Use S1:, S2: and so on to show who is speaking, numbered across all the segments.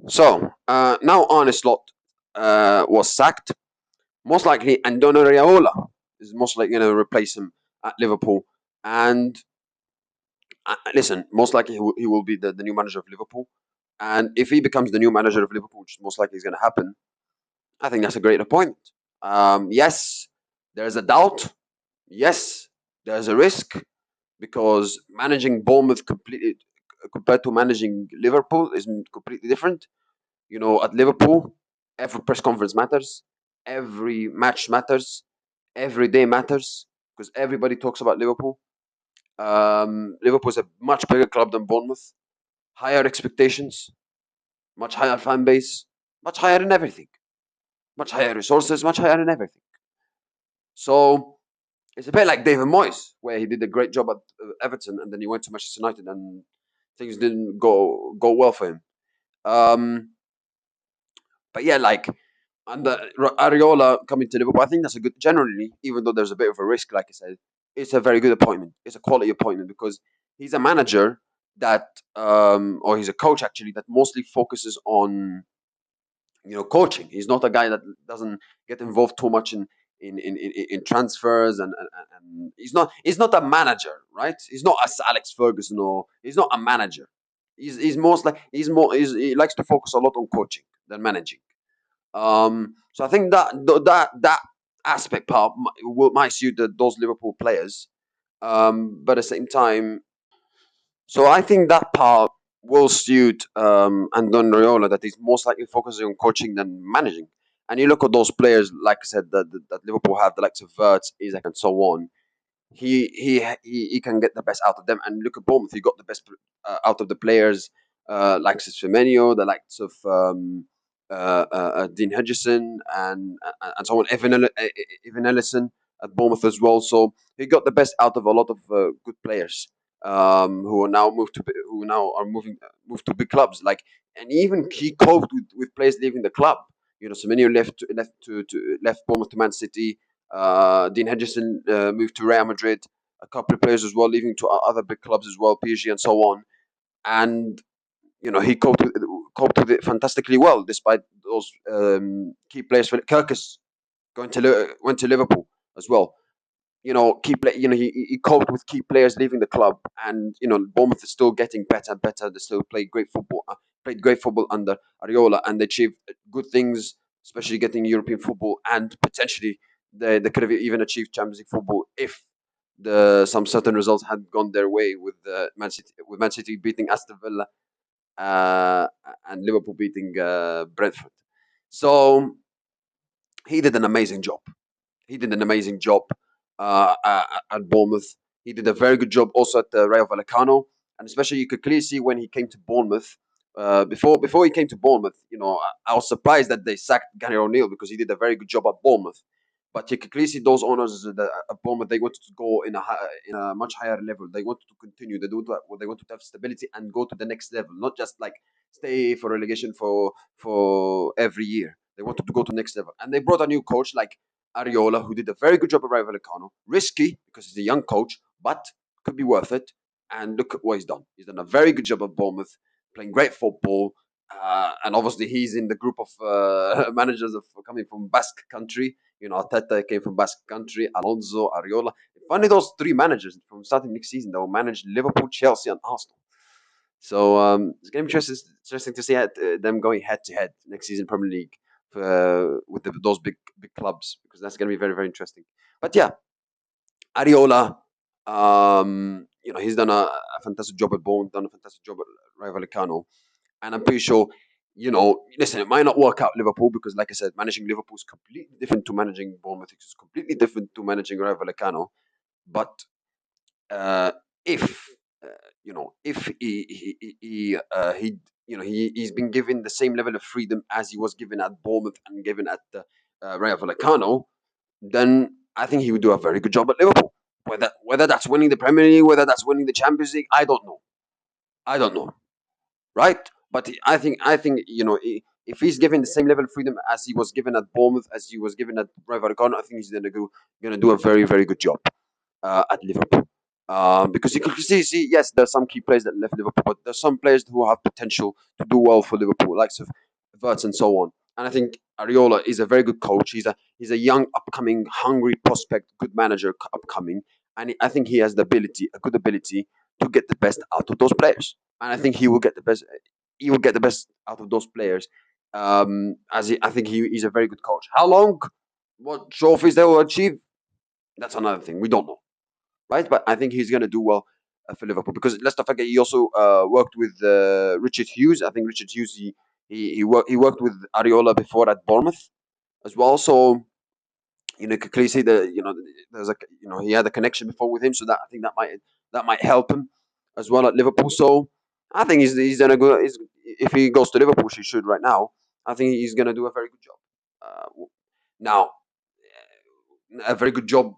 S1: So now Arne Slot was sacked. Most likely, Antonio Iraola is most likely going to replace him at Liverpool. And listen, most likely he will be the new manager of Liverpool. And if he becomes the new manager of Liverpool, which most likely is going to happen, I think that's a great appointment. Yes, there's a doubt. Yes, there's a risk because managing Bournemouth completely compared to managing Liverpool is completely different. You know, at Liverpool, every press conference matters, every match matters, every day matters because everybody talks about Liverpool. Liverpool is a much bigger club than Bournemouth, higher expectations, much higher fan base, much higher in everything, much higher resources, much higher in everything. So it's a bit like David Moyes, where he did a great job at Everton and then he went to Manchester United and things didn't go well for him. Um, but yeah, like under Areola coming to Liverpool, I think that's a good. Generally, even though there's a bit of a risk, like I said, it's a very good appointment. It's a quality appointment because he's a manager that, or he's a coach actually that mostly focuses on coaching. He's not a guy that doesn't get involved too much in transfers and he's not a manager, right? He's not as Alex Ferguson or he's not a manager. He's most like he likes to focus a lot on coaching than managing. So I think that aspect part might suit those Liverpool players. But at the same time, so I think that part will suit Andon Raiola, that he's most likely focusing on coaching than managing. And you look at those players, like I said, that Liverpool have, the likes of Wirtz, Isaac, and so on. He can get the best out of them. And look at Bournemouth, he got the best out of the players, likes of Firmino, the likes of Dean Hedgerson, and so on, Evan Ellison at Bournemouth as well. So he got the best out of a lot of good players who are now who now are moved to big clubs. Like, and even he coped with players leaving the club. You know, Semenyo left Bournemouth to Man City. Dean Henderson moved to Real Madrid. A couple of players as well leaving to other big clubs as well, PSG and so on. And he coped with it fantastically well, despite those key players. Kirkus went to Liverpool as well. He coped with key players leaving the club, and Bournemouth is still getting better and better. They still played great football under Areola, and they achieved good things, especially getting European football, and potentially they could have even achieved Champions League football if some certain results had gone their way with Man City beating Aston Villa uh, and Liverpool beating Brentford. So he did an amazing job. He did an amazing job at Bournemouth. He did a very good job also at Rayo Vallecano, and especially you could clearly see when he came to Bournemouth. Before he came to Bournemouth, I was surprised that they sacked Gary O'Neill because he did a very good job at Bournemouth. But you could clearly see those owners at Bournemouth, they wanted to go in a much higher level. They wanted to continue. They wanted to have stability and go to the next level, not just like stay for relegation for every year. They wanted to go to the next level, and they brought a new coach like Ariola, who did a very good job at Rayo Vallecano. Risky because he's a young coach, but could be worth it. And look at what he's done. He's done a very good job at Bournemouth, playing great football. And obviously, he's in the group of managers of coming from Basque country. Arteta came from Basque country, Alonso, Ariola. Funny, those three managers from starting next season, they will manage Liverpool, Chelsea, and Arsenal. So it's going to be interesting to see them going head to head next season Premier League with those big clubs, because that's going to be very, very interesting. But yeah, Ariola, he's done a fantastic job at Bournemouth, done a fantastic job at Rayo Vallecano, and I'm pretty sure. Listen, it might not work out Liverpool because, like I said, managing Liverpool is completely different to managing Bournemouth. It's completely different to managing Rayo Vallecano. But uh, if if he's been given the same level of freedom as he was given at Bournemouth and given at Rayo Vallecano, then I think he would do a very good job at Liverpool. Whether that's winning the Premier League, whether that's winning the Champions League, I don't know. I don't know, right? But I think if he's given the same level of freedom as he was given at Bournemouth, as he was given at Rayo Vallecano, I think he's gonna do a very, very good job at Liverpool. Because you can see, yes, there's some key players that left Liverpool, but there's some players who have potential to do well for Liverpool, likes of Verts and so on. And I think Iraola is a very good coach. He's a young, upcoming, hungry prospect, good manager, upcoming, and I think he has the ability, a good ability, to get the best out of those players. And I think he will get the best. He will get the best out of those players. I think he's a very good coach. How long? What trophies they will achieve? That's another thing. We don't know, right? But I think he's going to do well for Liverpool because let's not forget he also worked with Richard Hughes. I think Richard Hughes he worked with Ariola before at Bournemouth as well. So you can clearly see that there's a he had a connection before with him. So that I think that might help him as well at Liverpool. So I think he's gonna go. If he goes to Liverpool, he should right now. I think he's gonna do a very good job. Now a very good job.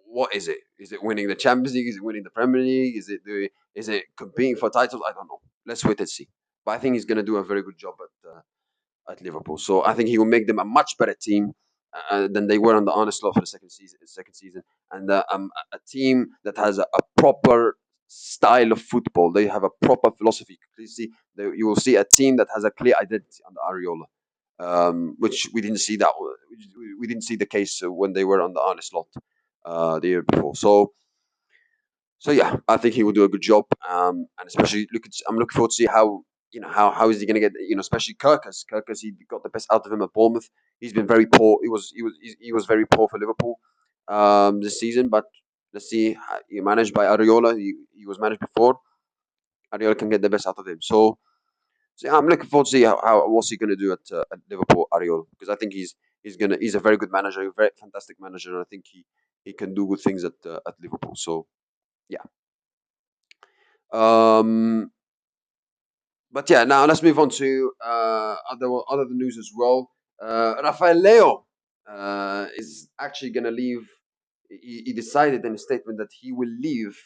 S1: What is it? Is it winning the Champions League? Is it winning the Premier League? Is it competing for titles? I don't know. Let's wait and see. But I think he's going to do a very good job at Liverpool. So I think he will make them a much better team than they were on the honest slot for the second season, and a team that has a proper style of football. They have a proper philosophy. You will see a team that has a clear identity under Ariola, which we didn't see we didn't see the case when they were on the honest slot the year before. So yeah, I think he will do a good job, and especially I'm looking forward to see how is he going to get especially Kirkus. Kirkus, he got the best out of him at Bournemouth. He's been very poor. He was very poor for Liverpool this season, but let's see. He managed by Ariola. He was managed before. Ariola can get the best out of him. So yeah, I'm looking forward to see how what's he going to do at Liverpool, Ariola, because I think he's a very good manager, a very fantastic manager, and I think he can do good things at Liverpool. So yeah. Um, but yeah, now let's move on to other news as well. Rafael Leao is actually going to leave. He decided in a statement that he will leave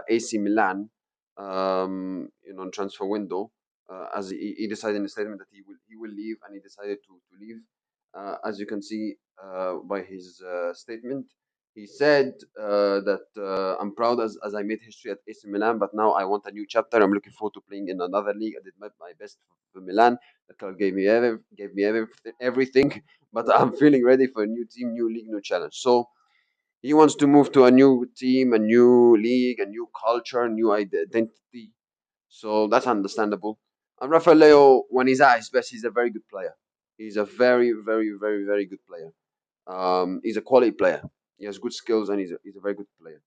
S1: AC Milan, on transfer window. As he decided in a statement that he will leave, and he decided to leave. As you can see by his statement, he said that I'm proud as I made history at AC Milan, but now I want a new chapter. I'm looking forward to playing in another league. I did my best for Milan. The club gave me everything, but I'm feeling ready for a new team, new league, new challenge. So he wants to move to a new team, a new league, a new culture, new identity. So that's understandable. And Rafael Leo, when he's at his best, he's a very good player. He's a very, very, very, very good player. He's a quality player. He has good skills, and he's a very good player.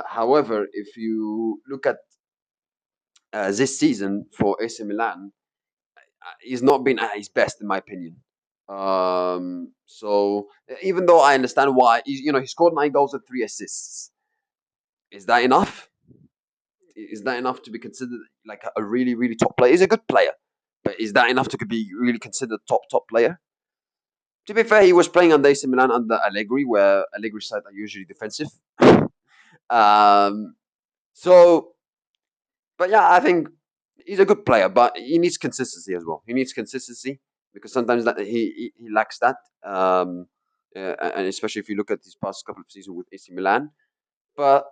S1: However, if you look at this season for AC Milan, he's not been at his best, in my opinion. So even though I understand why, he scored 9 goals and 3 assists. Is that enough? Is that enough to be considered like a really, really top player? He's a good player, but is that enough to be really considered top player? To be fair, he was playing under AC Milan under Allegri, where Allegri's side are usually defensive. um, so, but yeah, I think he's a good player, but he needs consistency as well. He needs consistency because sometimes that he lacks that, and especially if you look at these past couple of seasons with AC Milan. But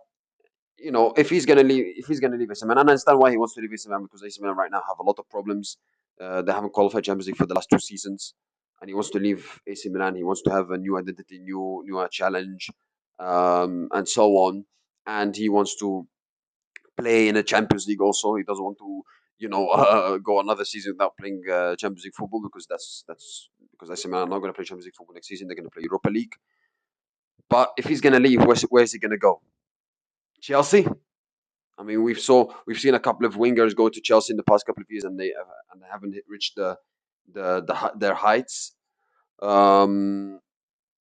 S1: if he's gonna leave AC Milan, I understand why he wants to leave AC Milan because AC Milan right now have a lot of problems. They haven't qualified Champions League for the last 2 seasons, and he wants to leave AC Milan. He wants to have a new identity, new challenge, and so on. And he wants to play in the Champions League. Also, he doesn't want to, go another season without playing Champions League football because that's because AC Milan are not going to play Champions League football next season. They're going to play Europa League. But if he's going to leave, where's he going to go? Chelsea. I mean, we've seen a couple of wingers go to Chelsea in the past couple of years, and they haven't reached their heights. Um,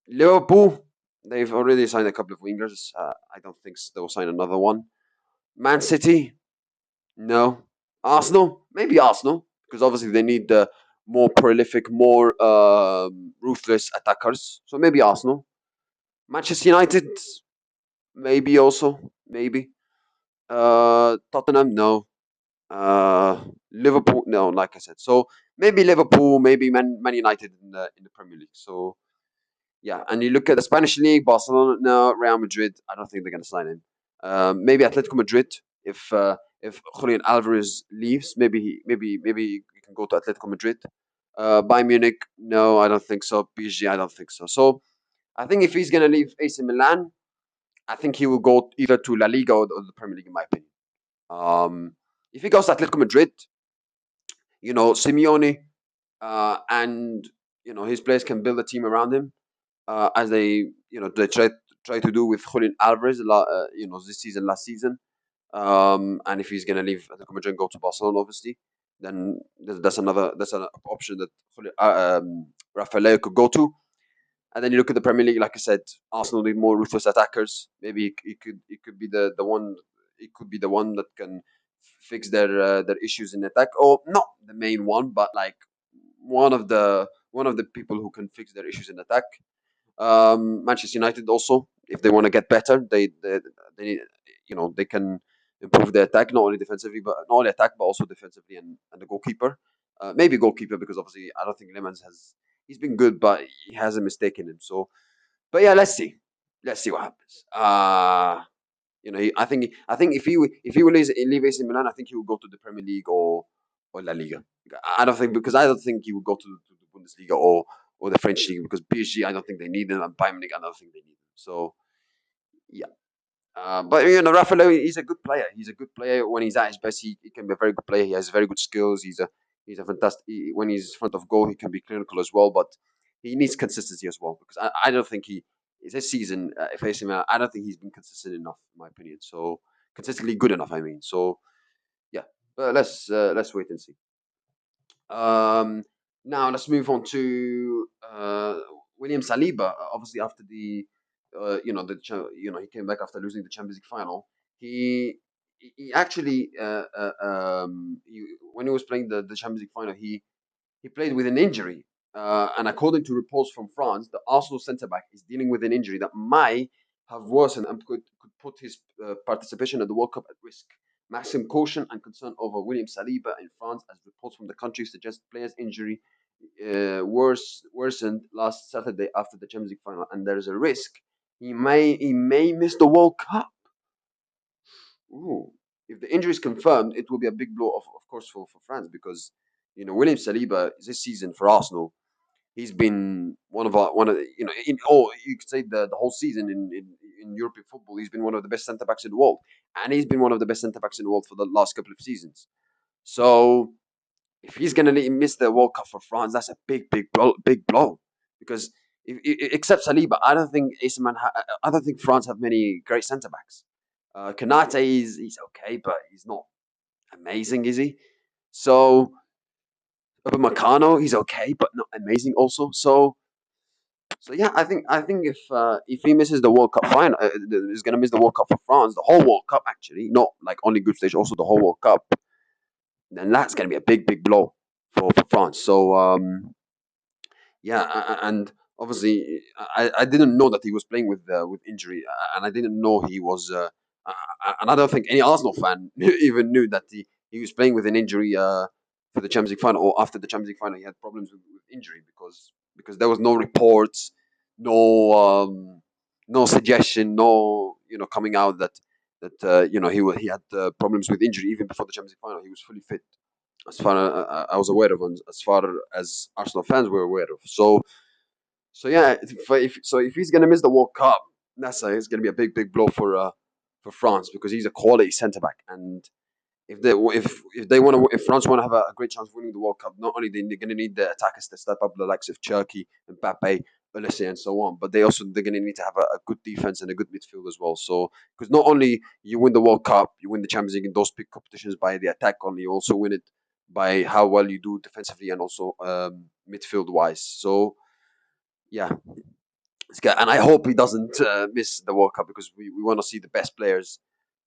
S1: Liverpool, they've already signed a couple of wingers. I don't think they'll sign another one. Man City, no. Arsenal, maybe Arsenal, because obviously they need more prolific, more ruthless attackers. So maybe Arsenal. Manchester United, maybe also, maybe. Tottenham, no. Liverpool, no, like I said. So maybe Liverpool, maybe Man United in the Premier League. So yeah, and you look at the Spanish league, Barcelona, no, Real Madrid. I don't think they're going to sign him. Maybe Atletico Madrid. If Julian Alvarez leaves, maybe he can go to Atletico Madrid. Bayern Munich, no, I don't think so. PSG, I don't think so. So I think if he's gonna leave AC Milan, I think he will go either to La Liga or the Premier League, in my opinion. If he goes to Atletico Madrid, Simeone and his players can build a team around him, as they try to do with Julian Alvarez, this season, last season. And if he's gonna leave Atletico Madrid and go to Barcelona, obviously, then that's an option that Rafael could go to. And then you look at the Premier League, like I said, Arsenal need more ruthless attackers. Maybe it could be the one, it could be the one that can fix their issues in attack, or not the main one, but like one of the people who can fix their issues in attack. Manchester United also, if they want to get better, they they can improve their attack, not only defensively, but not only attack, but also defensively, and the goalkeeper. Maybe goalkeeper, because obviously I don't think Lemans has. He's been good, but he has a mistake in him. So, but yeah, let's see what happens. I think if he will leave AC Milan, I think he will go to the Premier League or La Liga. I don't think he will go to the Bundesliga or the French league, because PSG, I don't think they need him, and Bayern Munich, I don't think they need him. So yeah. But Rafael, he's a good player. He's a good player when he's at his best. He can be a very good player. He has very good skills. He's a fantastic. When he's front of goal, he can be clinical as well. But he needs consistency as well, because I don't think this season, if AC Milan, I don't think he's been consistent enough, in my opinion. So consistently good enough, I mean. So yeah, but let's wait and see. Um, Now let's move on to William Saliba. Obviously, after he came back after losing the Champions League final. He actually when he was playing the Champions League final, he played with an injury. And according to reports from France, the Arsenal centre back is dealing with an injury that might have worsened and could put his participation at the World Cup at risk. Maximum caution and concern over William Saliba in France, as reports from the country suggest player's injury worsened last Saturday after the Champions League final, and there is a risk he may miss the World Cup. Ooh. If the injury is confirmed, it will be a big blow, of course, for France, because William Saliba this season for Arsenal, he's been one of the, you could say the whole season in European football, he's been one of the best centre backs in the world, and he's been one of the best centre backs in the world for the last couple of seasons. So if he's gonna miss the World Cup for France, that's a big blow, because except Saliba, I don't think I don't think France have many great centre backs. Kanate, he's okay, but he's not amazing, is he? So Upamecano, he's okay, but not amazing also. So yeah, I think if he misses the World Cup final, he's gonna miss the World Cup for France, the whole World Cup actually, not like only group stage, also the whole World Cup. Then that's gonna be a big blow for France. So yeah, and obviously, I didn't know that he was playing with injury, and I didn't know he was, and I don't think any Arsenal fan even knew that he was playing with an injury for the Champions League final, or after the Champions League final he had problems with injury, because there was no reports, no no suggestion, no coming out that he had problems with injury even before the Champions League final. He was fully fit, as far as I was aware of, and as far as Arsenal fans were aware of. So yeah, if he's gonna miss the World Cup, it's gonna be a big blow for France, because he's a quality centre back, and if France want to have a great chance of winning the World Cup, not only they're gonna need the attackers to step up, the likes of Cherki, Mbappe, Olise, and so on, but they're gonna need to have a good defense and a good midfield as well. So because not only you win the World Cup, you win the Champions League in those big competitions by the attack only, you also win it by how well you do defensively and also midfield wise. So yeah, and I hope he doesn't miss the World Cup, because we want to see the best players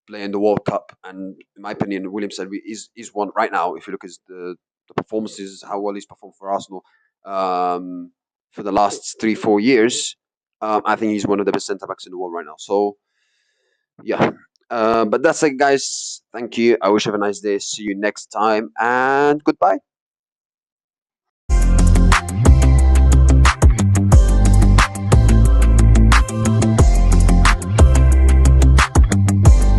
S1: play in the World Cup. And in my opinion, William said is one right now. If you look at the performances, how well he's performed for Arsenal for the last 3-4 years, I think he's one of the best centre backs in the world right now. So yeah, but that's it, guys. Thank you. I wish you have a nice day. See you next time, and goodbye.